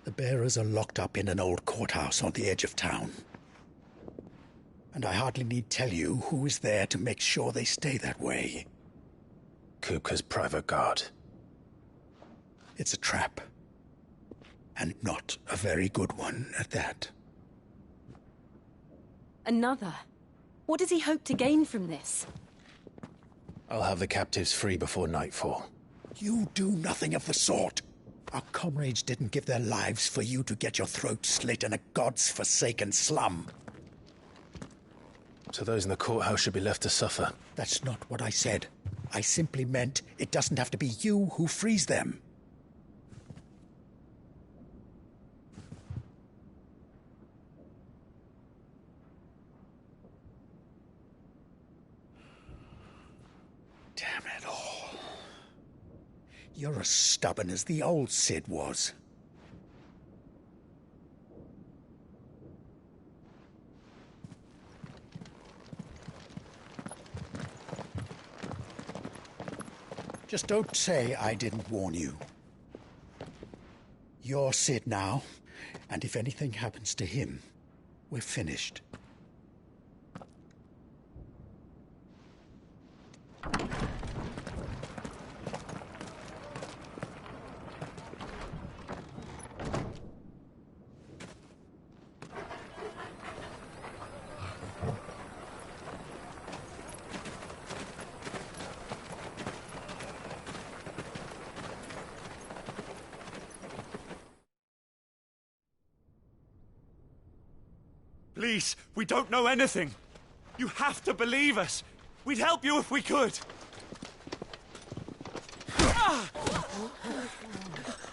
The bearers are locked up in an old courthouse on the edge of town. And I hardly need tell you who is there to make sure they stay that way. Kupka's private guard. It's a trap. And not a very good one at that. Another? What does he hope to gain from this? I'll have the captives free before nightfall. You do nothing of the sort. Our comrades didn't give their lives for you to get your throat slit in a god's-forsaken slum. So those in the courthouse should be left to suffer. That's not what I said. I simply meant it doesn't have to be you who frees them. Damn it all. You're as stubborn as the old Cid was. Just don't say I didn't warn you. You're Cid now, and if anything happens to him, we're finished. Please, we don't know anything. You have to believe us. We'd help you if we could.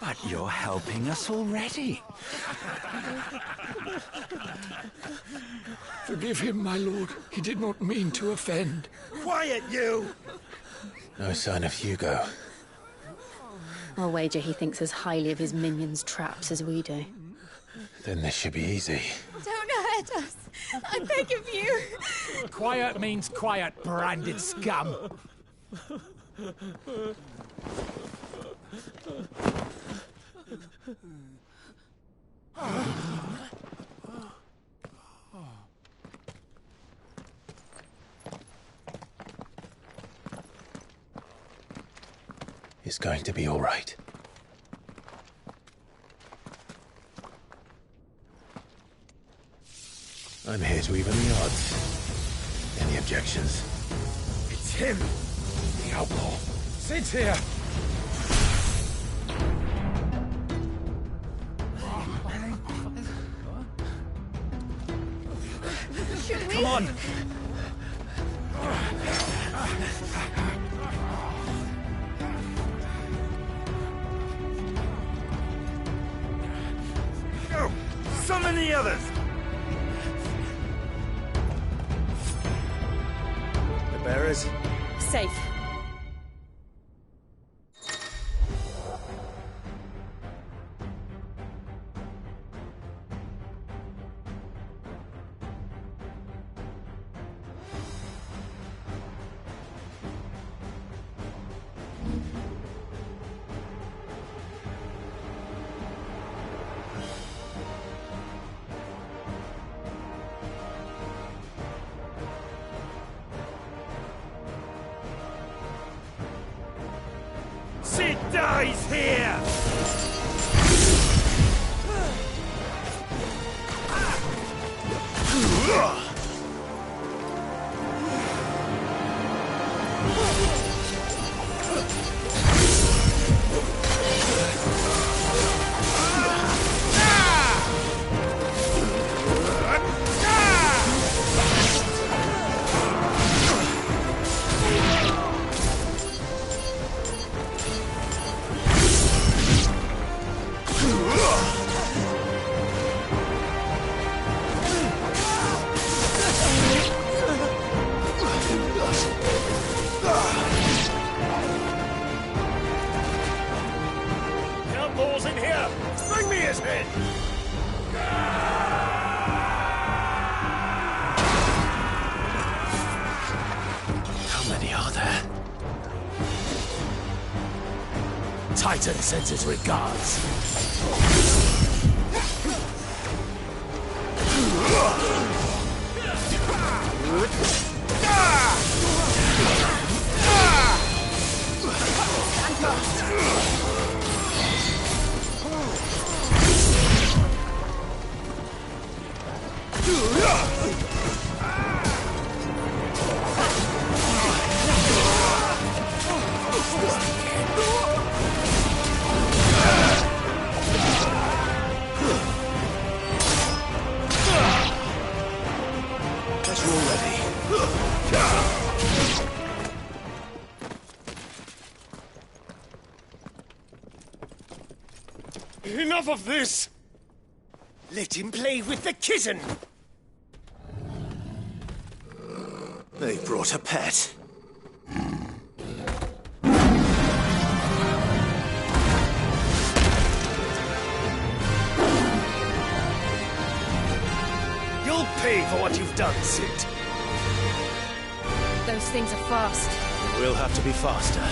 But you're helping us already. Forgive him, my lord. He did not mean to offend. Quiet, you! No sign of Hugo. I'll wager he thinks as highly of his minions' traps as we do. Then this should be easy. Don't hurt us. I beg of you. Quiet means quiet, branded scum. It's going to be all right. I'm here to even the odds. Any objections? It's him, the outlaw. Sid's here. Should we? Come on. Go! Summon the others! The bearers? Safe. Cid dies here! Outlaws in here. Bring me his head. How many are there? Titan sends his regards. Enough of this! Let him play with the kitten! They brought a pet. You'll pay for what you've done, Sid. Those things are fast. We'll have to be faster.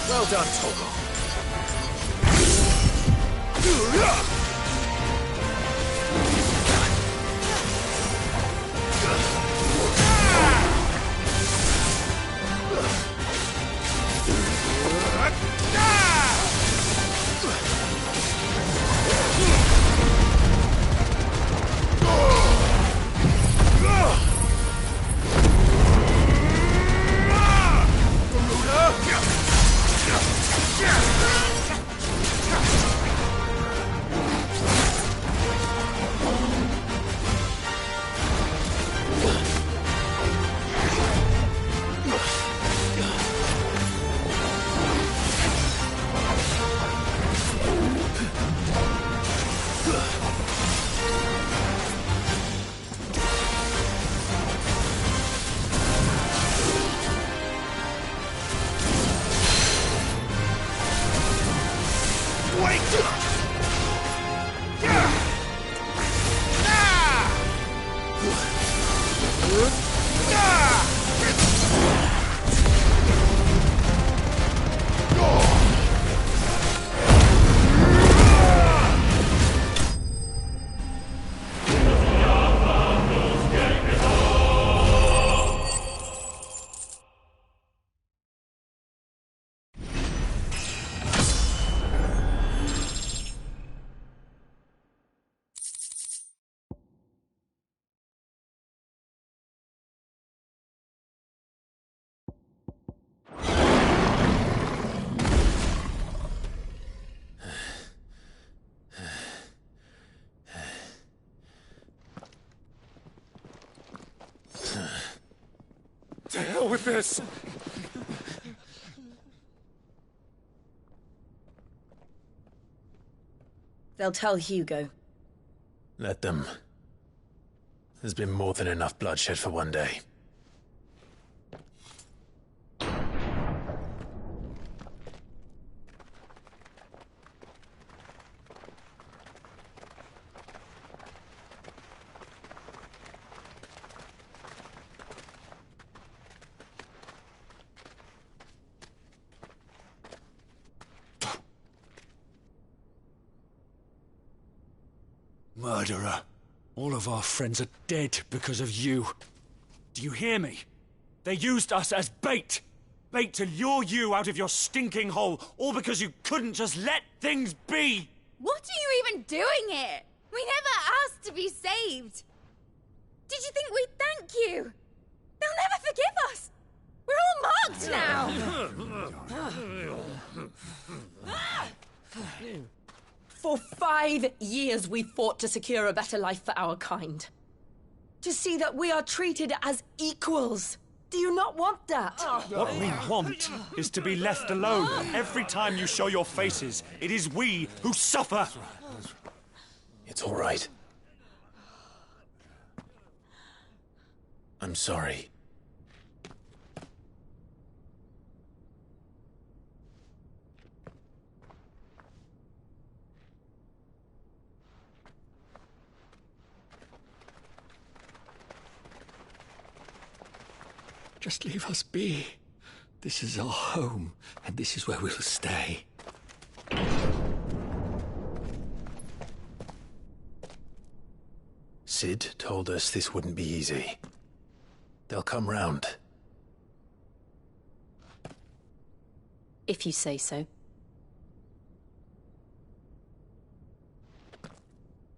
Well done, Togo. To hell with this! They'll tell Hugo. Let them. There's been more than enough bloodshed for one day. Murderer. All of our friends are dead because of you. Do you hear me? They used us as bait. late to lure you out of your stinking hole, all because you couldn't just let things be! What are you even doing here? We never asked to be saved. Did you think we'd thank you? They'll never forgive us. We're all marked now. For 5 years we fought to secure a better life for our kind. To see that we are treated as equals. Do you not want that? What we want is to be left alone. Every time you show your faces, it is we who suffer. It's all right. I'm sorry. Just leave us be. This is our home, and this is where we'll stay. Sid told us this wouldn't be easy. They'll come round. If you say so.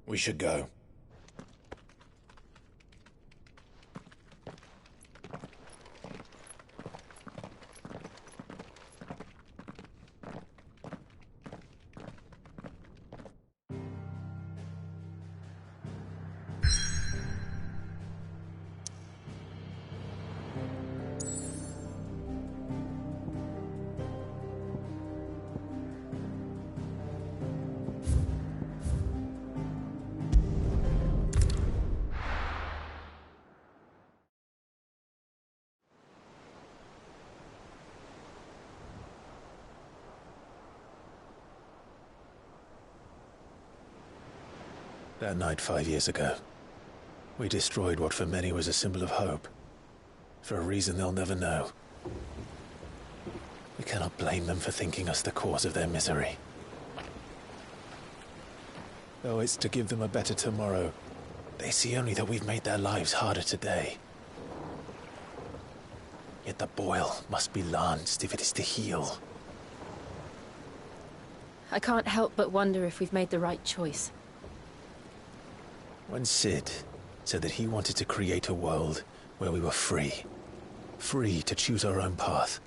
We should go. That night 5 years ago, we destroyed what for many was a symbol of hope. For a reason they'll never know. We cannot blame them for thinking us the cause of their misery. Though it's to give them a better tomorrow, they see only that we've made their lives harder today. Yet the boil must be lanced if it is to heal. I can't help but wonder if we've made the right choice. When Sid said that he wanted to create a world where we were free. Free to choose our own path.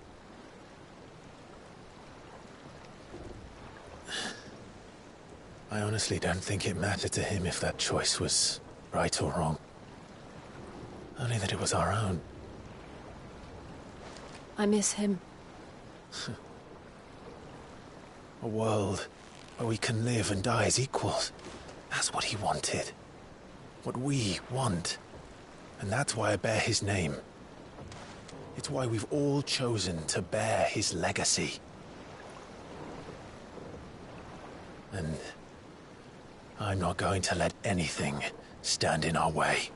I honestly don't think it mattered to him if that choice was right or wrong. Only that it was our own. I miss him. A world where we can live and die as equals. That's what he wanted. What we want. And that's why I bear his name. It's why we've all chosen to bear his legacy. And I'm not going to let anything stand in our way.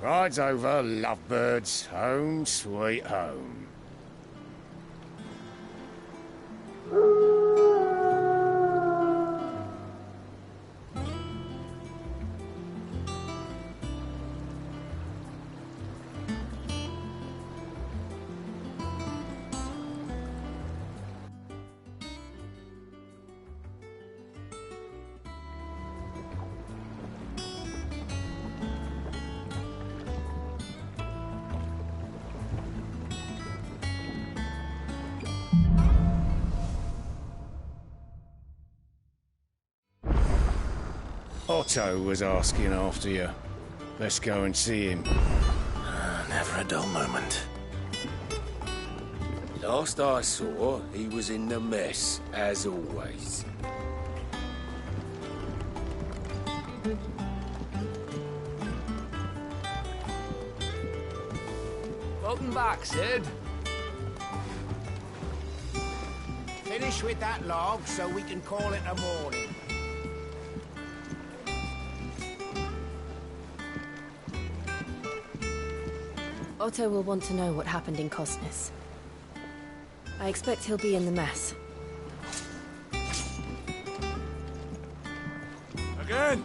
Rides over, lovebirds, home sweet home. Otto was asking after you. Let's go and see him. Never a dull moment. Last I saw, he was in the mess, as always. Welcome back, Sid. Finish with that log so we can call it a morning. Otto will want to know what happened in Cosnes. I expect he'll be in the mess. Again!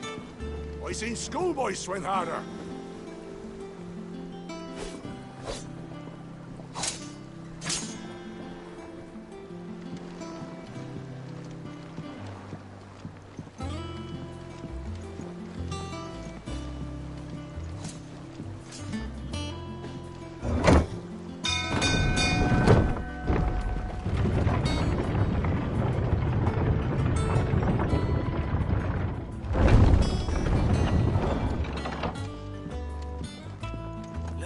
I seen schoolboys swing harder.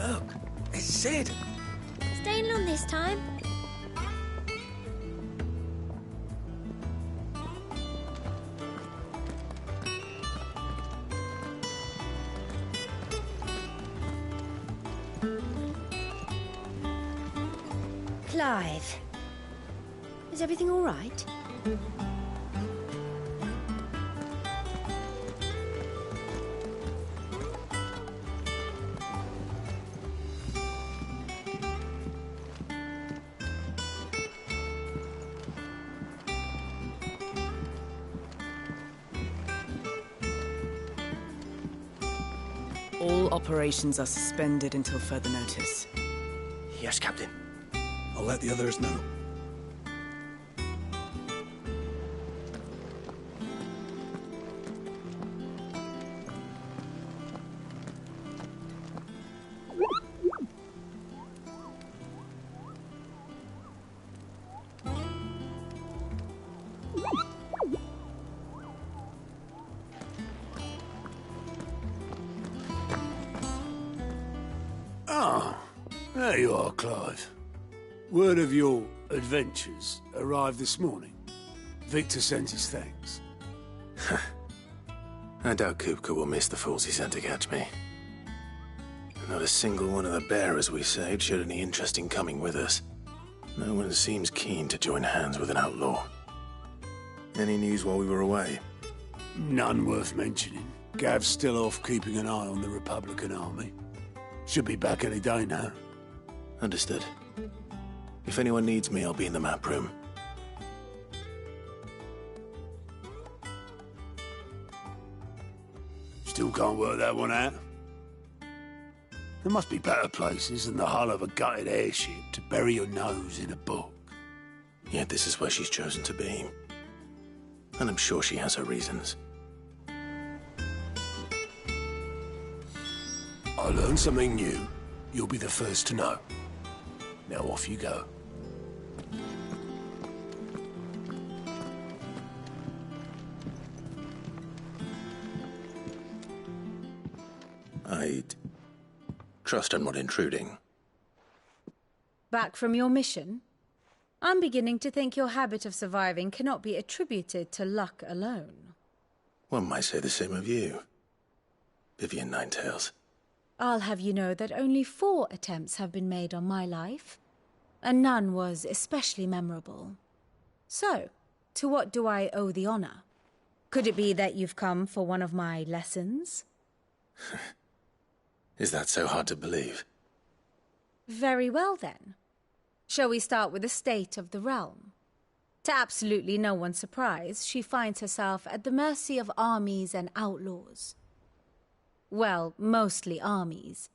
Look, it's Sid. Staying long this time? Clive. Is everything all right? All operations are suspended until further notice. Yes, Captain. I'll let the others know. Ah, there you are, Clive. Word of your adventures arrived this morning. Victor sends his thanks. I doubt Kupka will miss the fools he sent to catch me. Not a single one of the bearers we saved showed any interest in coming with us. No one seems keen to join hands with an outlaw. Any news while we were away? None worth mentioning. Gav's still off keeping an eye on the Republican army. Should be back any day now. Understood. If anyone needs me, I'll be in the map room. Still can't work that one out. There must be better places than the hull of a gutted airship to bury your nose in a book. Yet this is where she's chosen to be. And I'm sure she has her reasons. I learned something new. You'll be the first to know. Now off you go. I'd trust I'm not intruding. Back from your mission? I'm beginning to think your habit of surviving cannot be attributed to luck alone. One might say the same of you, Vivian Ninetails. I'll have you know that only 4 attempts have been made on my life, and none was especially memorable. So, to what do I owe the honor? Could it be that you've come for one of my lessons? Is that so hard to believe? Very well, then. Shall we start with the state of the realm? To absolutely no one's surprise, she finds herself at the mercy of armies and outlaws. Well, mostly armies.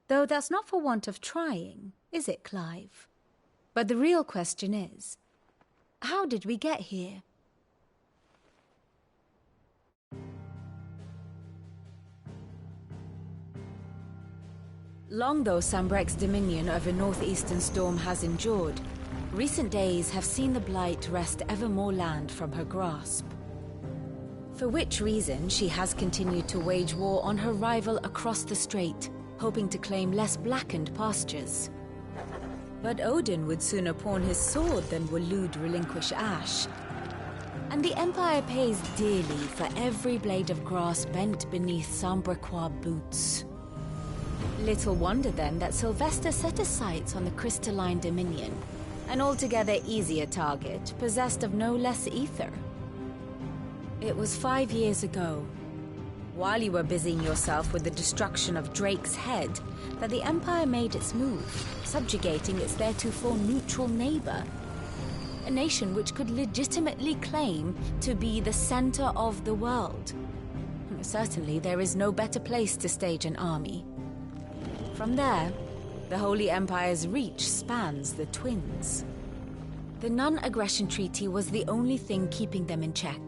Though that's not for want of trying, is it, Clive? But the real question is, how did we get here? Long though Sambrek's dominion over northeastern Storm has endured, recent days have seen the Blight wrest ever more land from her grasp. For which reason she has continued to wage war on her rival across the strait, hoping to claim less blackened pastures. But Odin would sooner pawn his sword than Waloed relinquish Ash. And the Empire pays dearly for every blade of grass bent beneath Sambrequois boots. Little wonder then that Sylvester set his sights on the crystalline dominion, an altogether easier target, possessed of no less ether. It was 5 years ago, while you were busying yourself with the destruction of Drake's head, that the Empire made its move, subjugating its theretofore neutral neighbor. A nation which could legitimately claim to be the center of the world. Certainly there is no better place to stage an army. From there, the Holy Empire's reach spans the Twins. The non-aggression treaty was the only thing keeping them in check.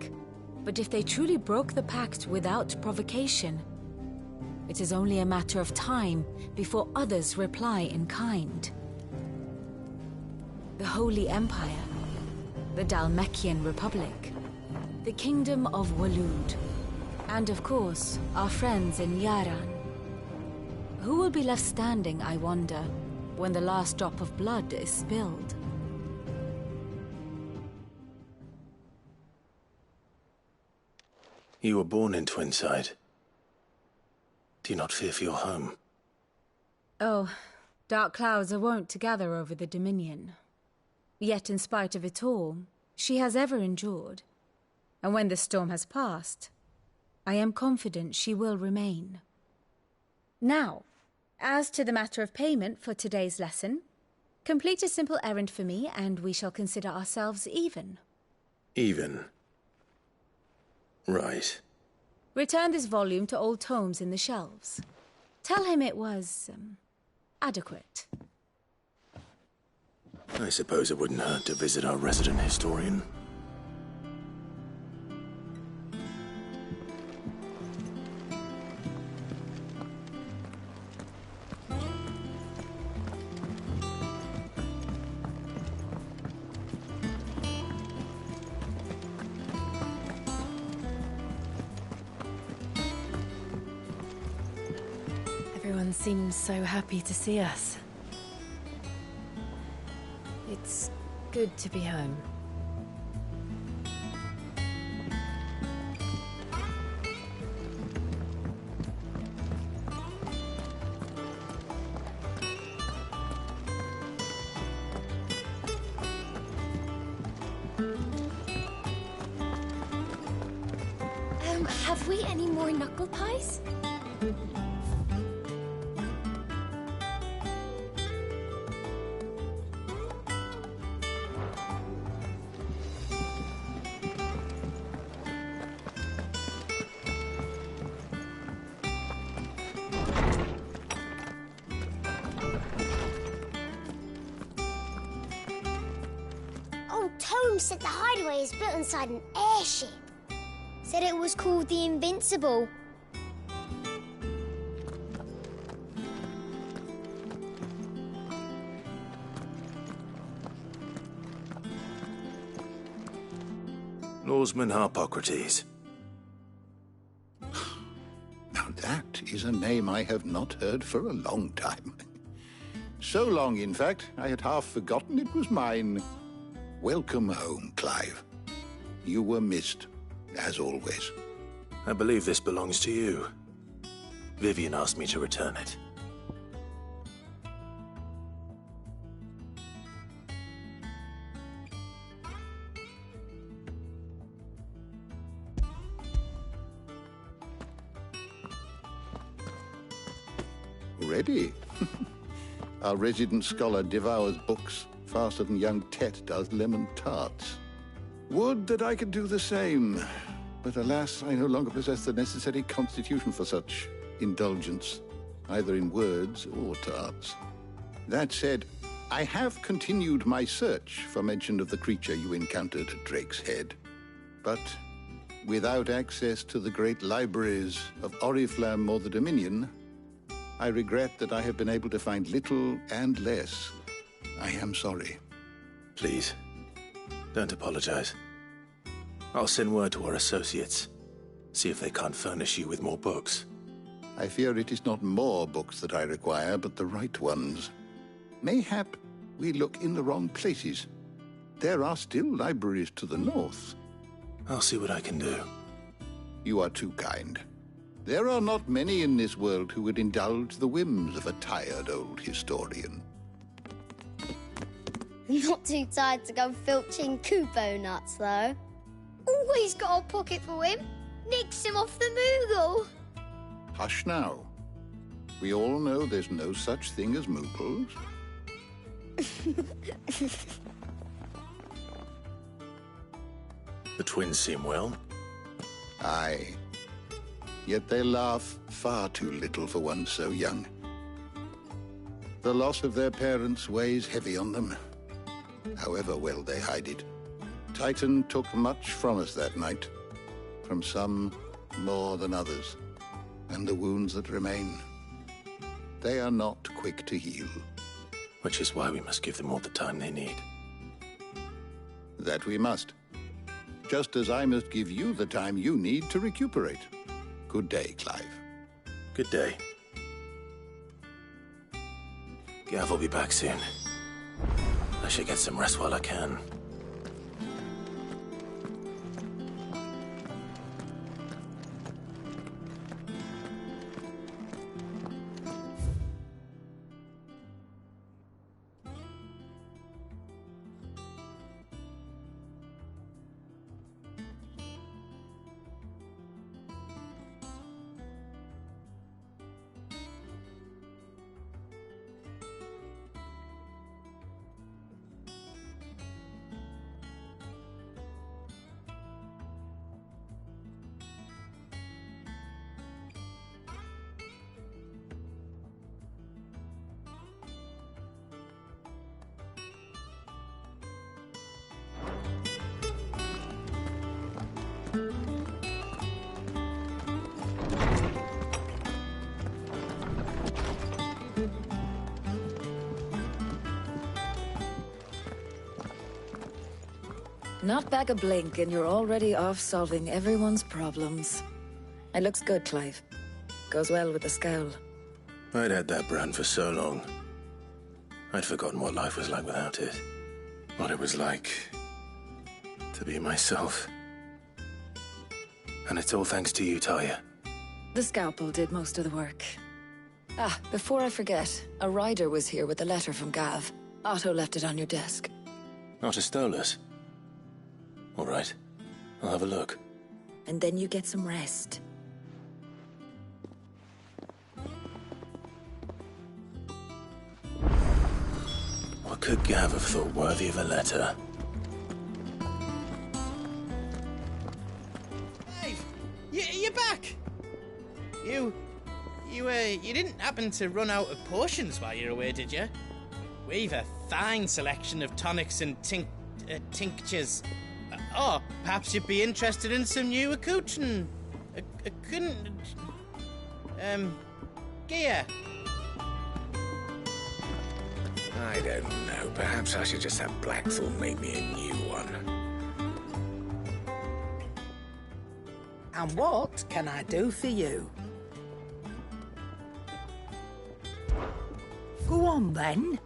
But if they truly broke the pact without provocation, it is only a matter of time before others reply in kind. The Holy Empire, the Dhalmekian Republic, the Kingdom of Waloed, and of course, our friends in Yaran. Who will be left standing, I wonder, when the last drop of blood is spilled? You were born in Twinside. Do you not fear for your home? Oh, dark clouds are wont to gather over the Dominion. Yet in spite of it all, she has ever endured. And when the storm has passed, I am confident she will remain. Now, as to the matter of payment for today's lesson, complete a simple errand for me and we shall consider ourselves even. Even? Right. Return this volume to old tomes in the shelves. Tell him it was, adequate. I suppose it wouldn't hurt to visit our resident historian. Everyone seems so happy to see us. It's good to be home. Have we any more knuckle pies? Old Tome said the hideaway is built inside an airship. Said it was called the Invincible. Lawsman Harpocrates. Now that is a name I have not heard for a long time. So long, in fact, I had half forgotten it was mine. Welcome home, Clive. You were missed, as always. I believe this belongs to you. Vivian asked me to return it. Ready? Our resident scholar devours books faster than young Tet does lemon tarts. Would that I could do the same, but alas, I no longer possess the necessary constitution for such indulgence, either in words or tarts. That said, I have continued my search for mention of the creature you encountered at Drake's Head. But without access to the great libraries of Oriflamme or the Dominion, I regret that I have been able to find little and less. I am sorry. Please, don't apologize. I'll send word to our associates. See if they can't furnish you with more books. I fear it is not more books that I require, but the right ones. Mayhap we look in the wrong places. There are still libraries to the north. I'll see what I can do. You are too kind. There are not many in this world who would indulge the whims of a tired old historian. Not too tired to go filching Kupo nuts, though. Always got a pocket for him. Nicks him off the Moogle. Hush now. We all know there's no such thing as Moogles. The twins seem well. Aye. Yet they laugh far too little for one so young. The loss of their parents weighs heavy on them, however well they hide it. Titan took much from us that night, from some more than others, and the wounds that remain, they are not quick to heal. Which is why we must give them all the time they need. That we must. Just as I must give you the time you need to recuperate. Good day, Clive. Good day. Gav will be back soon. I should get some rest while I can. Not back a blink and you're already off solving everyone's problems. It looks good, Clive. Goes well with the scowl. I'd had that brand for so long. I'd forgotten what life was like without it. What it was like to be myself. And it's all thanks to you, Talia. The scalpel did most of the work. Ah, before I forget, a rider was here with a letter from Gav. Otto left it on your desk. Not a Stolas. All right, I'll have a look. And then you get some rest. What could Gav have thought worthy of a letter? Dave, you're back. You didn't happen to run out of potions while you're away, did you? We've a fine selection of tonics and tinctures. Oh, perhaps you'd be interested in some new accoutrement. Gear. I don't know. Perhaps I should just have Blackthorn make me a new one. And what can I do for you? Go on, then.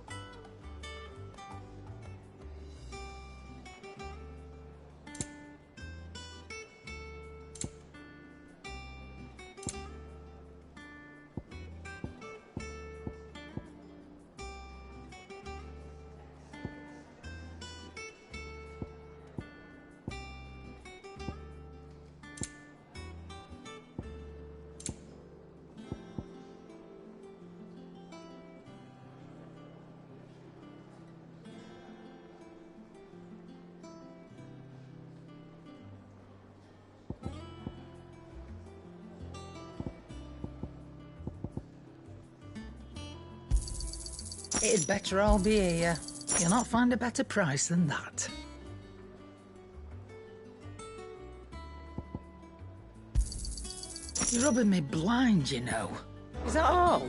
It'd better all be here. You'll not find a better price than that. You're rubbing me blind, you know. Is that all?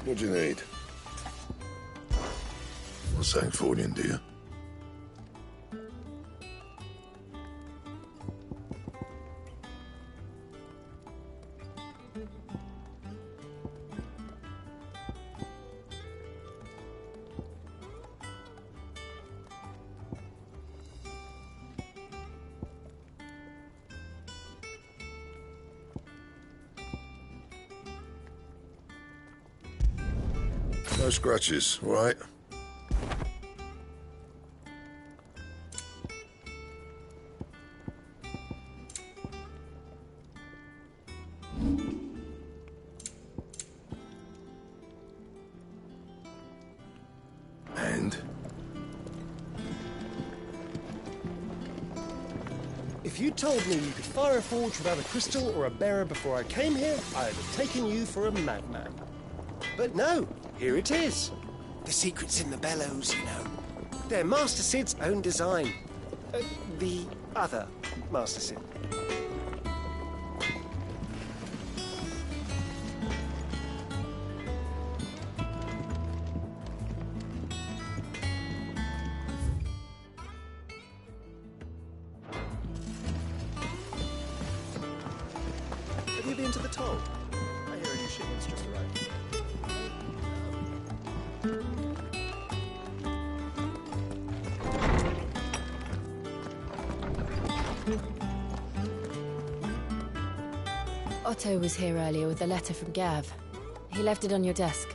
What do you need? What's Sancfordian, do you? No scratches, all right? And? If you told me you could fire a forge without a crystal or a bearer before I came here, I'd have taken you for a madman. But no, here it is. The secret's in the bellows, you know. They're Master Sid's own design. The other Master Sid. to the toll. I hear a new shipment's just arrived. Otto was here earlier with a letter from Gav. He left it on your desk.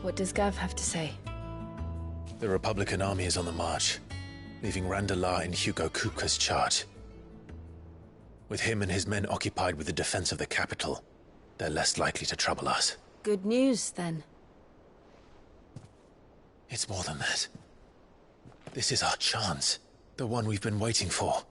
What does Gav have to say? The Republican army is on the march, leaving Randalar in Hugo Kupka's charge. With him and his men occupied with the defense of the capital, they're less likely to trouble us. Good news, then. It's more than that. This is our chance. The one we've been waiting for.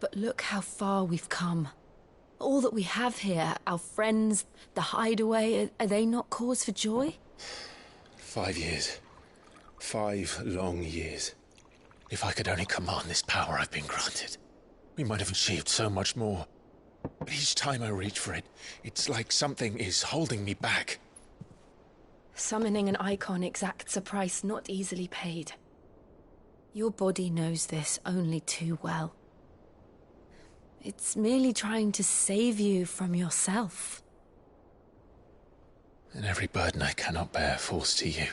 But look how far we've come. All that we have here, our friends, the hideaway, are they not cause for joy? 5 years. 5 long years. If I could only command this power I've been granted, we might have achieved so much more. But each time I reach for it, it's like something is holding me back. Summoning an icon exacts a price not easily paid. Your body knows this only too well. It's merely trying to save you from yourself. And every burden I cannot bear falls to you.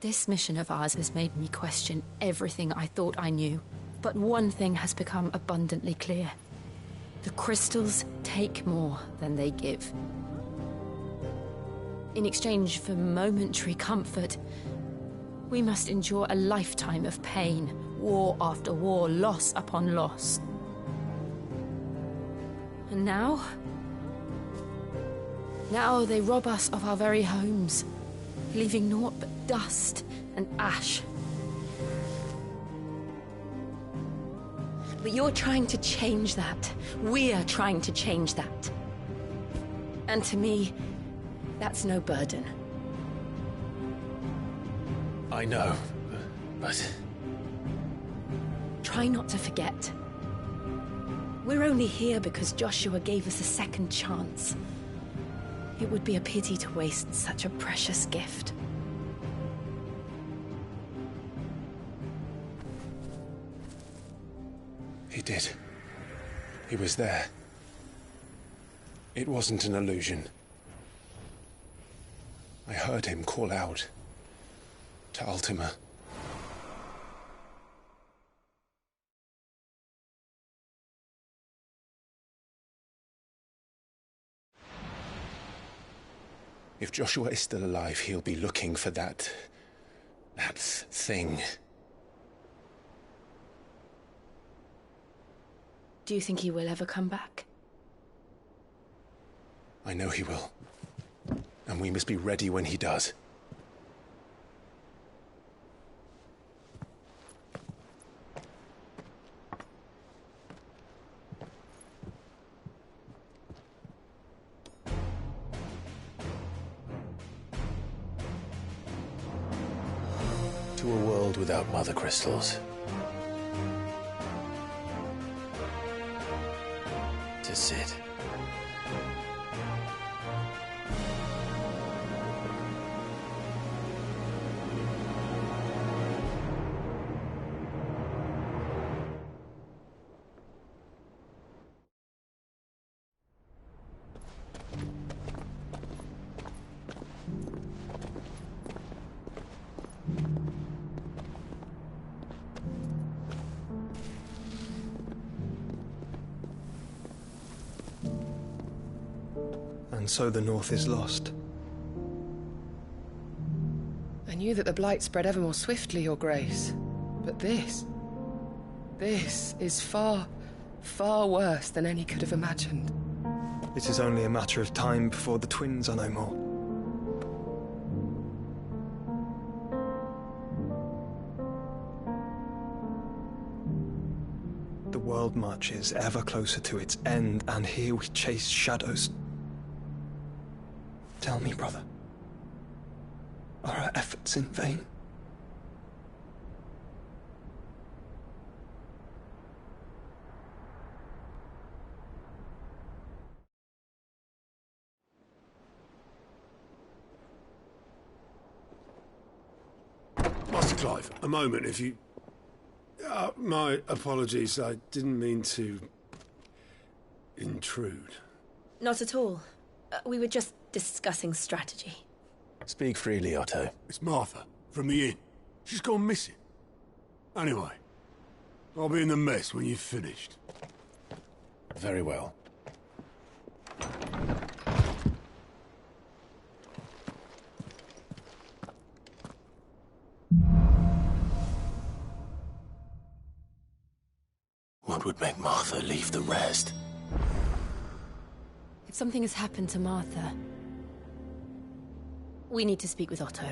This mission of ours has made me question everything I thought I knew. But one thing has become abundantly clear. The crystals take more than they give. In exchange for momentary comfort, we must endure a lifetime of pain, war after war, loss upon loss. And now? Now they rob us of our very homes, leaving naught but dust and ash. But you're trying to change that. We're trying to change that. And to me, that's no burden. I know, but... Try not to forget. We're only here because Joshua gave us a second chance. It would be a pity to waste such a precious gift. He did. He was there. It wasn't an illusion. I heard him call out to Ultima. If Joshua is still alive, he'll be looking for that thing. Do you think he will ever come back? I know he will. And we must be ready when he does. To a world without mother crystals. to Cid. And so the North is lost. I knew that the Blight spread ever more swiftly, Your Grace. But this is far, far worse than any could have imagined. It is only a matter of time before the twins are no more. The world marches ever closer to its end, and here we chase shadows. Tell me, brother, are our efforts in vain? Master Clive, a moment, if you... my apologies, I didn't mean to... intrude. Not at all. We were just discussing strategy. Speak freely, Otto. It's Martha, from the inn. She's gone missing. Anyway, I'll be in the mess when you've finished. Very well. What would make Martha leave the rest? If something has happened to Martha, we need to speak with Otto.